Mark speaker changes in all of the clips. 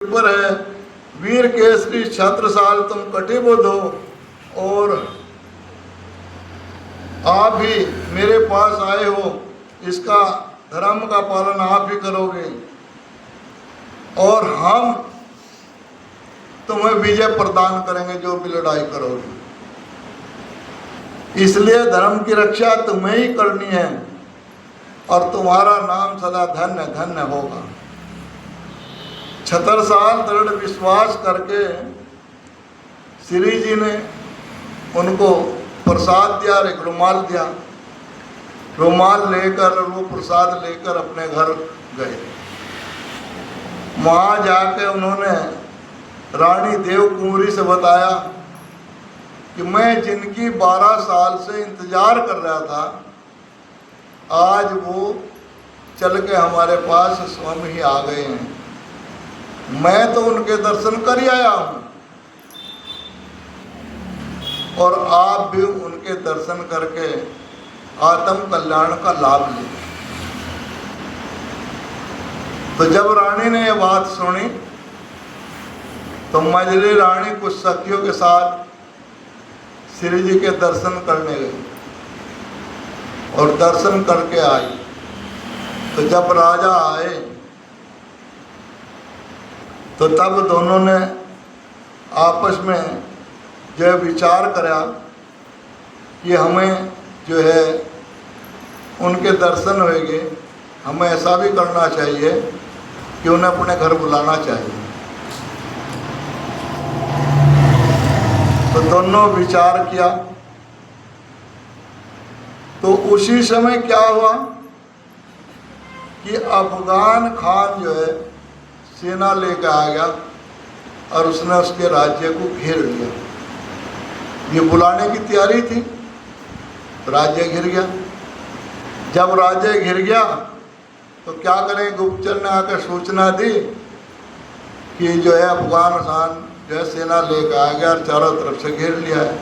Speaker 1: ऊपर है, वीर केसरी छत्रसाल तुम कटिबुद्ध हो और आप भी मेरे पास आए हो, इसका धर्म का पालन आप ही करोगे और हम तुम्हें विजय प्रदान करेंगे जो भी लड़ाई करोगे। इसलिए धर्म की रक्षा तुम्हें ही करनी है और तुम्हारा नाम सदा धन्य धन्य होगा। छत्रसाल दृढ़ विश्वास करके श्री जी ने उनको प्रसाद दिया, एक रुमाल दिया। रुमाल लेकर वो प्रसाद लेकर अपने घर गए। वहाँ जाके उन्होंने रानी देव कुंवरी से बताया कि मैं जिनकी 12 साल से इंतजार कर रहा था, आज वो चल के हमारे पास स्वयं ही आ गए हैं। मैं तो उनके दर्शन कर ही आया हूँ और आप भी उनके दर्शन करके आत्म कल्याण का लाभ लें। तो जब रानी ने यह बात सुनी तो मजली रानी कुछ सखियों के साथ श्री जी के दर्शन करने गई और दर्शन करके आई। तो जब राजा आए तो तब दोनों ने आपस में जो विचार करा कि हमें जो है उनके दर्शन होंगे, हमें ऐसा भी करना चाहिए कि उन्हें अपने घर बुलाना चाहिए। तो दोनों विचार किया। तो उसी समय क्या हुआ कि अफगान खान जो है सेना लेकर आ गया और उसने उसके राज्य को घेर लिया। ये बुलाने की तैयारी थी, राज्य घिर गया। जब राज्य घिर गया तो क्या करें, गुप्तचर ने आकर सूचना दी कि जो है अफगान खान जो है सेना लेकर आ गया और चारों तरफ से घेर लिया है।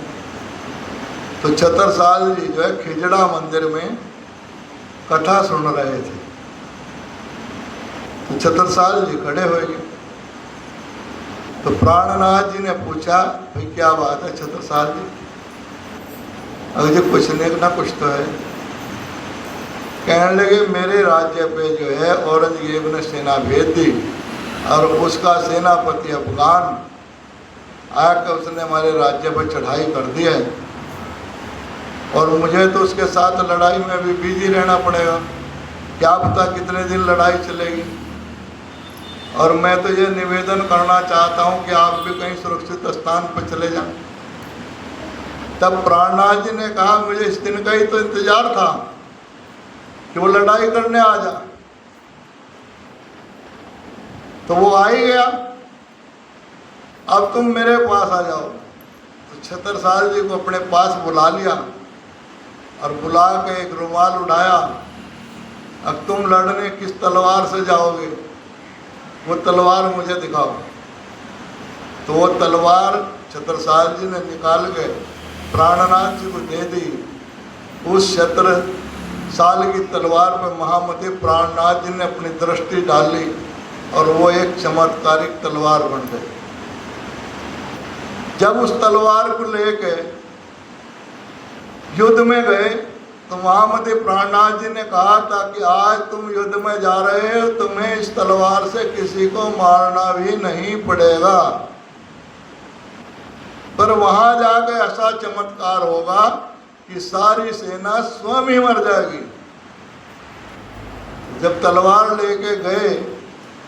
Speaker 1: तो छत्रसाल जी जो है खिजड़ा मंदिर में कथा सुन रहे थे। तो छत्रसाल जी खड़े हो गए। तो प्राणनाथ जी ने पूछा, भाई क्या बात है छत्रसाल जी? अगर जी कुछ नहीं ना कुछ तो है। कहने लगे मेरे राज्य पे जो है औरंगजेब ने सेना भेज दी और उसका सेनापति अफगान आकर उसने हमारे राज्य पर चढ़ाई कर दी है और मुझे तो उसके साथ लड़ाई में भी बिजी रहना पड़ेगा। क्या पता कितने दिन लड़ाई चलेगी। और मैं तो ये निवेदन करना चाहता हूँ कि आप भी कहीं सुरक्षित स्थान पर चले जाएं। तब प्राणनाथ जी ने कहा मुझे इस दिन का ही तो इंतजार था कि वो लड़ाई करने आ जा। तो वो आ ही गया, अब तुम मेरे पास आ जाओ। तो छत्रसाल जी को अपने पास बुला लिया और बुला के एक रुमाल उठाया। अब तुम लड़ने किस तलवार से जाओगे, वो तलवार मुझे दिखाओ। तो वो तलवार छत्रसाल जी ने निकाल के प्राणनाथ जी को दे दी। उस छत्रसाल की तलवार पर महामती प्राणनाथ जी ने अपनी दृष्टि डाली और वो एक चमत्कारिक तलवार बन गई। जब उस तलवार को लेके युद्ध में गए तो महामती प्राणनाथ जी ने कहा था कि आज तुम युद्ध में जा रहे हो, तुम्हें इस तलवार से किसी को मारना भी नहीं पड़ेगा, पर वहां जाकर ऐसा चमत्कार होगा कि सारी सेना स्वयं ही मर जाएगी। जब तलवार लेके गए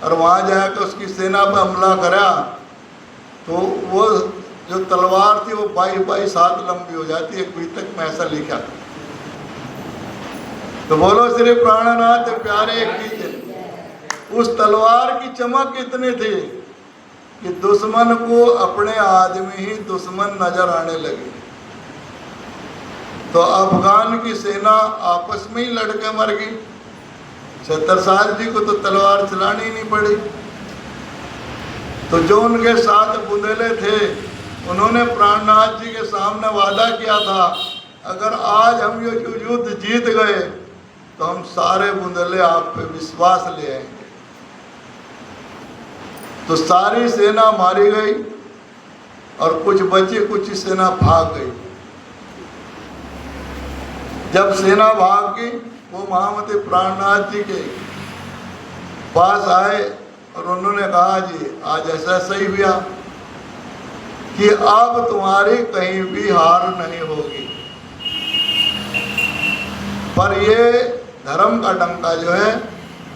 Speaker 1: और वहां जाकर उसकी सेना पर हमला करा तो वो जो तलवार थी वो 22 हाथ लंबी हो जाती है। पुस्तक में ऐसा लिखा। तो बोलो श्री प्राणनाथ प्यारे की। उस तलवार की चमक इतनी थी कि दुश्मन को अपने आदमी ही दुश्मन नजर आने लगे। तो अफगान की सेना आपस में ही लड़के मर गई। छत्रसाल जी को तो तलवार चलानी ही नहीं पड़ी। तो जो उनके साथ बुंदेले थे उन्होंने प्राणनाथ जी के सामने वादा किया था, अगर आज हम ये युद्ध जीत गए तो हम सारे बुंदेले आप पे विश्वास ले आएंगे। तो सारी सेना मारी गई और कुछ बची, कुछ सेना भाग गई। जब सेना भाग गई, वो महामती प्राणनाथ जी के पास आए और उन्होंने कहा, जी आज ऐसा सही हुआ कि अब तुम्हारी कहीं भी हार नहीं होगी, पर ये धर्म का डंका जो है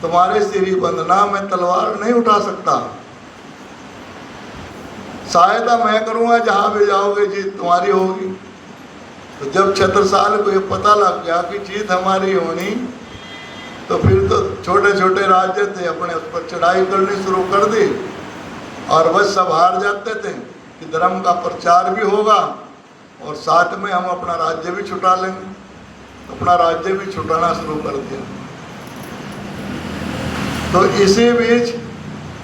Speaker 1: तुम्हारे सिरी बंधना में तलवार नहीं उठा सकता। सहायता मैं करूंगा, जहां भी जाओगे जीत तुम्हारी होगी। तो जब छत्रसाल को ये पता लग गया कि जीत हमारी होनी, तो फिर तो छोटे छोटे राज्य थे, अपने उस पर चढ़ाई करनी शुरू कर दी और बस सब हार जाते थे कि धर्म का प्रचार भी होगा और साथ में हम अपना राज्य भी छुटा लेंगे। अपना राज्य भी छुटाना शुरू कर दिया। तो इसी बीच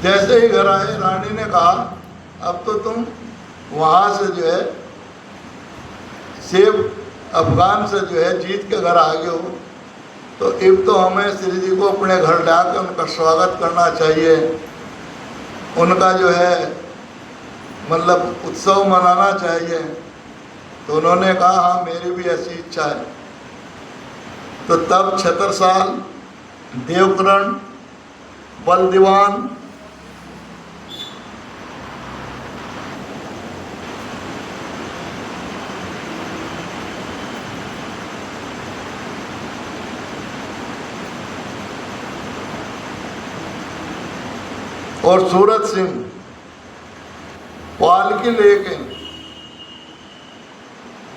Speaker 1: जैसे ही घर आए, रानी ने कहा, अब तो तुम वहाँ से जो है सेब अफगान से जो है जीत के घर आ गए हो, तो अब तो हमें श्री जी को अपने घर लाकर उनका स्वागत करना चाहिए, उनका जो है मतलब उत्सव मनाना चाहिए। तो उन्होंने कहा, हाँ मेरी भी ऐसी इच्छा है। तो तब छत्रसाल, देवकरण, बलदीवान, और सूरत सिंह पालकी लेके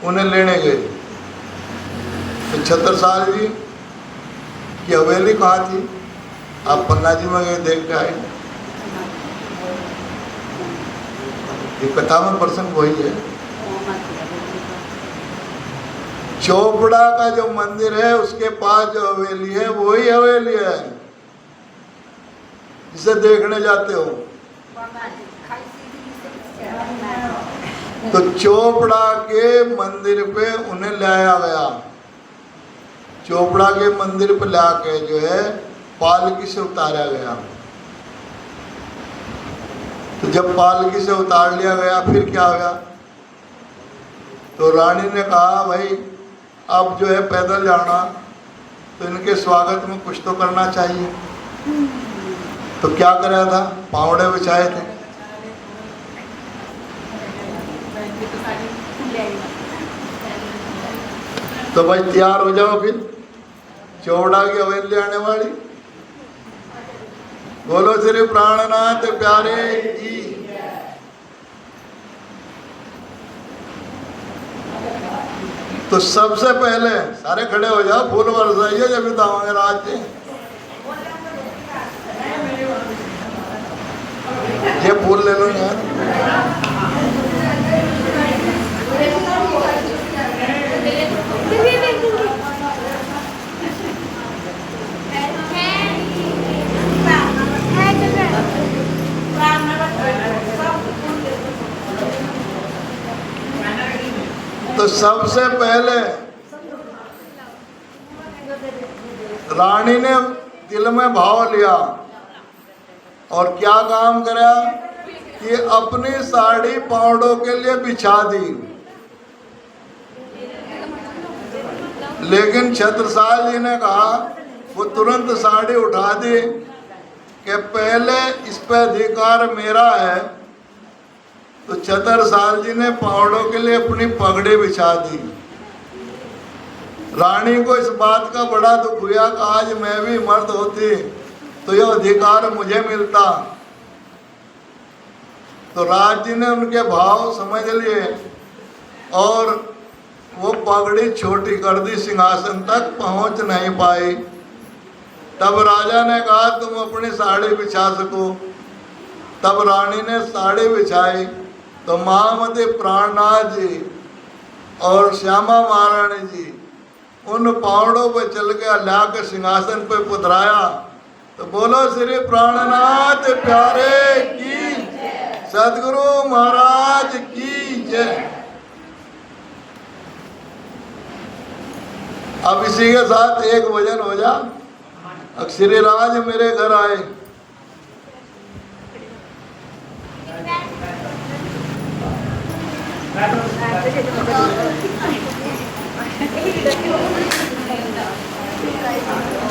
Speaker 1: उन्हें लेने गए। तो छत्रसाल जी की हवेली कहाँ थी? आप पन्ना जी में गए, देख के आए। ये कथा में प्रसंग वही है। चोपड़ा का जो मंदिर है उसके पास जो हवेली है वही हवेली है जिसे देखने जाते हो। तो चोपड़ा के मंदिर पे उन्हें लाया गया। चोपड़ा के मंदिर पे लाके जो है पालकी से उतारा गया। तो जब पालकी से उतार लिया गया, फिर क्या हुआ? तो रानी ने कहा, भाई अब जो है पैदल जाना, तो इनके स्वागत में कुछ तो करना चाहिए। तो क्या कराया था? पावड़े बिछाए थे। तो भाई तैयार हो जाओ, फिर चौड़ा की हवेली आने वाली। बोलो श्री प्राणनाथ प्यारे की। तो सबसे पहले सारे खड़े हो जाओ, फूल बरसाइए जब बताओगे राज्य। ये फूल ले लो यार। तो सबसे पहले रानी ने दिल में भाव लिया और क्या काम करा कि अपनी साड़ी पावड़ों के लिए बिछा दी। लेकिन छत्रसाल जी ने कहा, वो तुरंत साड़ी उठा दी कि पहले इस पे अधिकार मेरा है। तो छत्रसाल जी ने पावड़ों के लिए अपनी पगड़ी बिछा दी। रानी को इस बात का बड़ा दुख हुआ कि आज मैं भी मर्द होती तो यह अधिकार मुझे मिलता। तो राज जी ने उनके भाव समझ लिए और वो पगड़ी छोटी कर दी, सिंहासन तक पहुंच नहीं पाई। तब राजा ने कहा, तुम अपनी साड़ी बिछा सको। तब रानी ने साड़ी बिछाई तो महामती प्राणनाथ जी और श्यामा महारानी जी उन पावड़ों पर चल के अल्लाह के सिंहासन पर पुतराया। तो बोलो श्री प्राणनाथ प्यारे की, सदगुरु महाराज की जय। अब इसी के साथ एक भजन हो जा। श्री राज मेरे घर आए।
Speaker 2: Gracias.